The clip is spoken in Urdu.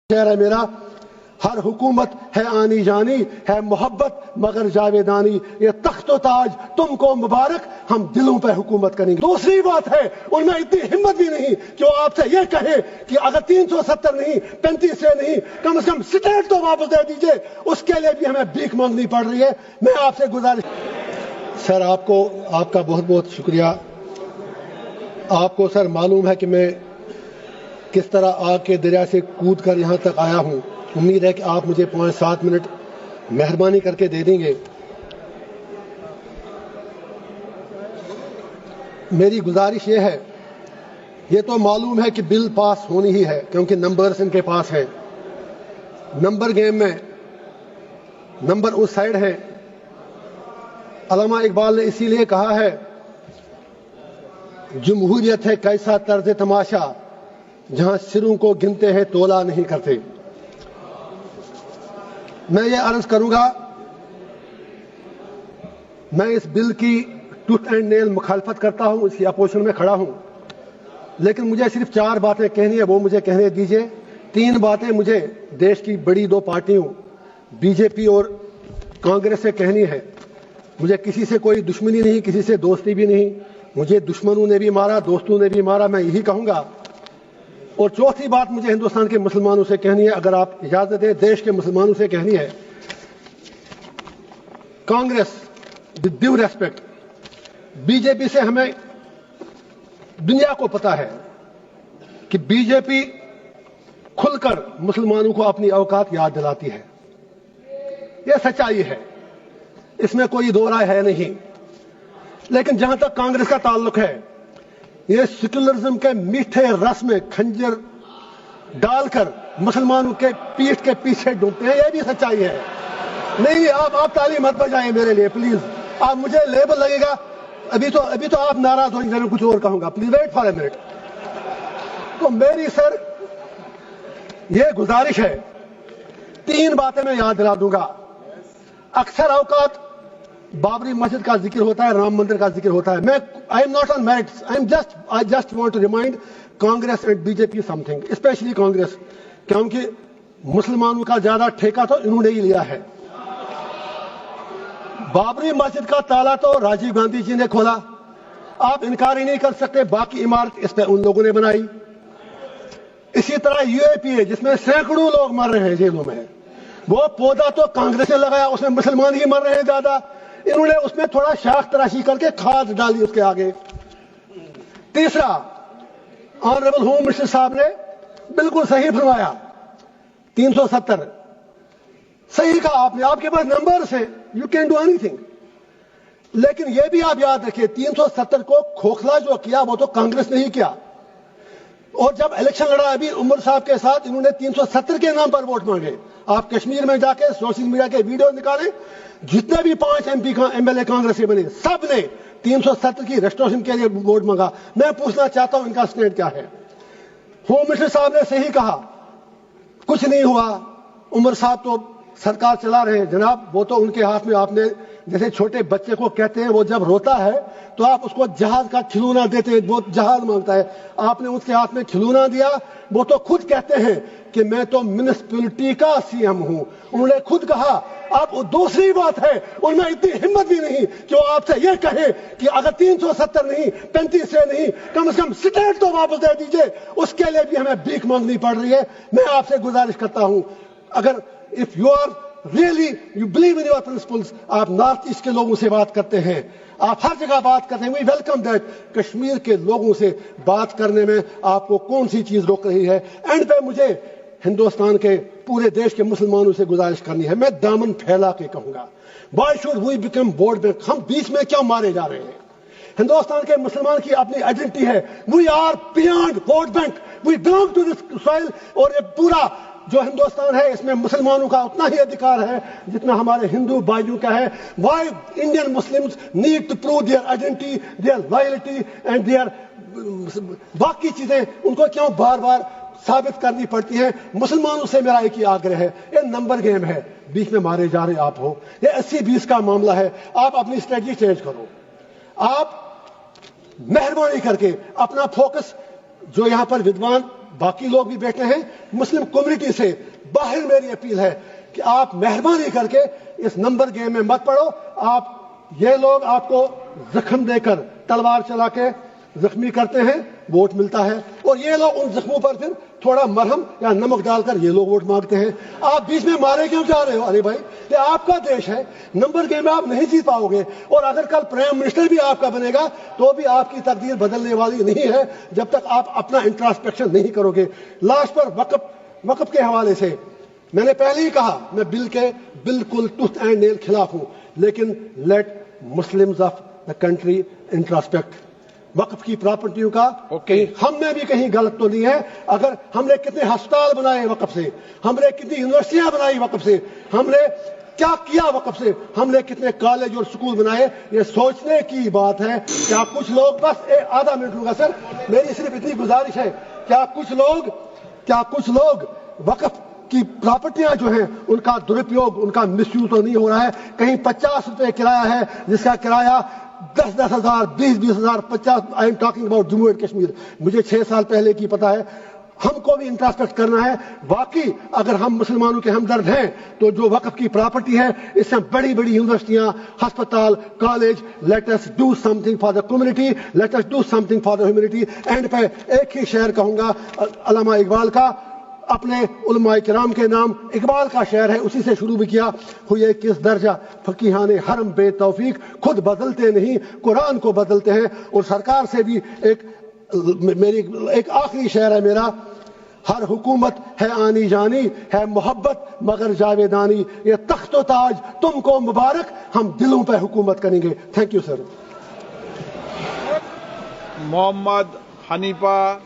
شعر ہے میرا، ہر حکومت ہے آنی جانی، ہے محبت مگر جاویدانی، یہ تخت و تاج تم کو مبارک، ہم دلوں پہ حکومت کریں گے۔ دوسری بات ہے، ان میں اتنی ہمت بھی نہیں کہ وہ آپ سے یہ کہے کہ اگر 370 نہیں 35 سے نہیں، کم سے کم سٹیٹ تو واپس دے دیجئے، اس کے لیے بھی ہمیں بھیک مانگنی پڑ رہی ہے۔ میں آپ سے گزارش سر، آپ کا بہت بہت شکریہ۔ آپ کو سر معلوم ہے کہ میں کس طرح آگ کے دریا سے کود کر یہاں تک آیا ہوں۔ امید ہے کہ آپ مجھے 5-7 منٹ مہربانی کر کے دے دیں گے۔ میری گزارش یہ ہے، یہ تو معلوم ہے کہ بل پاس ہونی ہی ہے کیونکہ نمبرز ان کے پاس ہیں۔ نمبر گیم میں نمبر اس سائڈ ہے۔ علامہ اقبال نے اسی لیے کہا ہے، جمہوریت ہے کیسا طرز تماشا، جہاں سروں کو گنتے ہیں تولا نہیں کرتے۔ میں یہ عرض کروں گا، میں اس بل کی ٹوتھ اینڈ نیل مخالفت کرتا ہوں، اس کی اپوزیشن میں کھڑا ہوں، لیکن مجھے صرف 4 باتیں کہنی ہے، وہ مجھے کہنے دیجئے۔ 3 باتیں مجھے دیش کی بڑی 2 پارٹیوں بی جے پی اور کانگریس سے کہنی ہے۔ مجھے کسی سے کوئی دشمنی نہیں، کسی سے دوستی بھی نہیں، مجھے دشمنوں نے بھی مارا، دوستوں نے بھی مارا، میں یہی کہوں گا۔ اور چوتھی بات مجھے ہندوستان کے مسلمانوں سے کہنی ہے، اگر آپ اجازت دیں، دیش کے مسلمانوں سے کہنی ہے۔ Congress, with due respect, B J P سے ہمیں دنیا کو پتا ہے کہ بی جے پی کھل کر مسلمانوں کو اپنی اوقات یاد دلاتی ہے، یہ سچائی ہے، اس میں کوئی دو رائے ہے نہیں۔ لیکن جہاں تک کانگریس کا تعلق ہے، یہ سیکولرزم کے میٹھے رس میں کھنجر ڈال کر مسلمانوں کے پیٹھ کے پیچھے ڈوبتے ہیں، یہ بھی سچائی ہے۔ نہیں، آپ تعلیم مت بجائیں میرے لیے پلیز، آپ مجھے لیبل لگے گا، ابھی تو آپ ناراض ہوں گے، میں کچھ اور کہوں گا، please wait for a minute. تو میری سر یہ گزارش ہے، 3 باتیں میں یاد دلا دوں گا۔ اکثر اوقات بابری مسجد کا ذکر ہوتا ہے، رام مندر کا ذکر ہوتا ہے۔ I am not on merits. I just want to remind Congress and BJP something, especially Congress, کیونکہ مسلمانوں کا زیادہ ٹھیکہ تو انہوں نے ہی لیا ہے۔ بابری مسجد کا تالا تو راجیو گاندھی جی نے کھولا، آپ انکار ہی نہیں کر سکتے، باقی عمارت اس پہ ان لوگوں نے بنائی۔ اسی طرح یو اے پی اے، جس میں سینکڑوں لوگ مر رہے ہیں جیلوں میں، وہ پودا تو کانگریس نے لگایا، اس میں مسلمان ہی مر رہے ہیں زیادہ، انہوں نے اس میں تھوڑا شاخ تراشی کر کے کھاد ڈالی اس کے آگے۔ تیسرا، آنریبل ہوم منسٹر صاحب نے بالکل صحیح فرمایا، 370 صحیح کہا آپ نے، آپ کے پاس نمبرز ہیں، you can do any thing. لیکن یہ بھی آپ یاد رکھیے، 370 کو کھوکھلا جو کیا وہ تو کانگریس نے ہی کیا، اور جب الیکشن لڑا ابھی عمر صاحب کے ساتھ، انہوں نے 370 کے نام پر ووٹ مانگے۔ آپ کشمیر میں جا کے سوشل میڈیا کے ویڈیو نکالیں، جتنے بھی 5 ایم ایل اے کانگریس کے بنے، سب نے 370 کی ریسٹوریشن کے لیے ووٹ مانگا۔ میں پوچھنا چاہتا ہوں ان کا اسٹینڈ کیا ہے؟ ہوم منسٹر صاحب نے صحیح کہا، کچھ نہیں ہوا، عمر صاحب تو سرکار چلا رہے ہیں۔ جناب، وہ تو ان کے ہاتھ میں، آپ نے جیسے چھوٹے بچے کو کہتے ہیں وہ جب روتا ہے تو آپ اس کو جہاز کا کھلونا دیتے ہیں، وہ جہاز مانگتا ہے، آپ نے اس کے ہاتھ میں کھلونا دیا۔ وہ تو خود کہتے ہیں کہ میں تو میونسپلٹی کا سی ایم ہوں، انہوں نے خود کہا۔ اب دوسری بات ہے، ان میں اتنی ہمت بھی نہیں کہ وہ آپ سے یہ کہے کہ اگر 370 نہیں 35 سے نہیں، کم سے کم سٹیٹ تو واپس دے دیجئے، اس کے لیے بھی ہمیں بھیک مانگنی پڑ رہی ہے۔ میں آپ سے گزارش کرتا ہوں، اگر if you are really you believe in your principles، آپ نارتھ ایسٹ کے لوگوں سے بات کرتے ہیں، آپ ہر جگہ بات کرتے ہیں، we welcome that۔ کشمیر کے لوگوں سے بات کرنے میں آپ کو کون سی چیز روک رہی ہے؟ اینڈ پہ مجھے ہندوستان کے پورے دیش کے مسلمانوں سے گزارش کرنی ہے، میں دامن پھیلا کے کہوں گا، why should we become vote bank؟ ہم بیچ میں کیوں مارے جا رہے ہیں؟ ہندوستان کے مسلمان کی اپنی آئیڈینٹی ہے، we are beyond vote bank، we belong to this soil۔ اور یہ پورا جو ہندوستان ہے، اس میں مسلمانوں کا اتنا ہی ادھیکار ہے جتنا ہمارے ہندو بھائیوں کا ہے۔ Why Indian Muslims need to prove their identity, their loyalty and their باقی چیزیں ان کو کیوں بار بار ثابت کرنی پڑتی ہیں؟ مسلمانوں سے میرا ایک ہی آگرہ ہے، یہ نمبر گیم ہے، بیچ میں مارے جا رہے آپ ہو، یہ 80-20 کا معاملہ ہے۔ آپ اپنی اسٹریٹجی چینج کرو، آپ مہربانی کر کے اپنا فوکس جو یہاں پر ودوان باقی لوگ بھی بیٹھے ہیں, مسلم کمیونٹی سے باہر میری اپیل ہے کہ آپ مہربانی کر کے اس نمبر گیم میں مت پڑو. آپ یہ لوگ آپ کو زخم دے کر تلوار چلا کے زخمی کرتے ہیں, ووٹ ملتا ہے, اور یہ لوگ ان زخموں پر پھر تھوڑا مرہم یا نمک ڈال کر یہ لوگ ووٹ مانگتے ہیں. آپ بیچ میں مارے کیوں جا رہے ہو؟ ارے بھائی یہ آپ کا دیش ہے, نمبر گیم میں آپ نہیں جیت پاؤ گے, اور اگر کل پرائم منسٹر بھی آپ کا بنے گا تو بھی آپ کی تقدیر بدلنے والی نہیں ہے جب تک آپ اپنا انٹراسپیکشن نہیں کرو گے. لاسٹ پر وقف کے حوالے سے میں نے پہلے ہی کہا میں بل کے بالکل ٹوتھ اینڈ نیل خلاف ہوں, لیکن let Muslims of the country introspect. وقف کی پراپرٹیوں کا ہم میں بھی کہیں غلط تو نہیں ہے. اگر ہم نے کتنے ہسپتال بنائے وقف سے, ہم نے کتنی یونیورسٹیاں بنائی وقف سے, ہم نے کیا کیا وقف سے, ہم نے کتنے کالج اور سکول بنائے, یہ سوچنے کی بات ہے. کیا کچھ لوگ, بس آدھا منٹ لوں گا سر, میری صرف اتنی گزارش ہے, کیا کچھ لوگ وقف کی پراپرٹیاں جو ہیں ان کا درپیوگ, ان کا مس یوز تو نہیں ہو رہا ہے؟ کہیں 50 روپے کرایہ ہے جس کا کرایہ 10,000 20,000 50. I am talking about Jammu and Kashmir. مجھے 6 سال پہلے کی پتا ہے. ہم کو بھی انٹراسپیکٹ کرنا ہے. واقعی اگر ہم مسلمانوں کے ہمدرد ہیں تو جو وقف کی پراپرٹی ہے اس سے بڑی بڑی یونیورسٹیاں, ہسپتال, college, let us do something for the community, let us do something for the humanity. End پہ ایک ہی شعر کہوں گا علامہ اقبال کا, اپنے علماء کرام کے نام اقبال کا شعر ہے, اسی سے شروع بھی کیا. ہوئے کس درجہ فقیہان حرم بے توفیق, خود بدلتے نہیں قرآن کو بدلتے ہیں. اور سرکار سے بھی ایک آخری شعر ہے میرا, ہر حکومت ہے آنی جانی, ہے محبت مگر جاویدانی, یہ تخت و تاج تم کو مبارک, ہم دلوں پہ حکومت کریں گے. Thank you sir. Muhammad Hanifa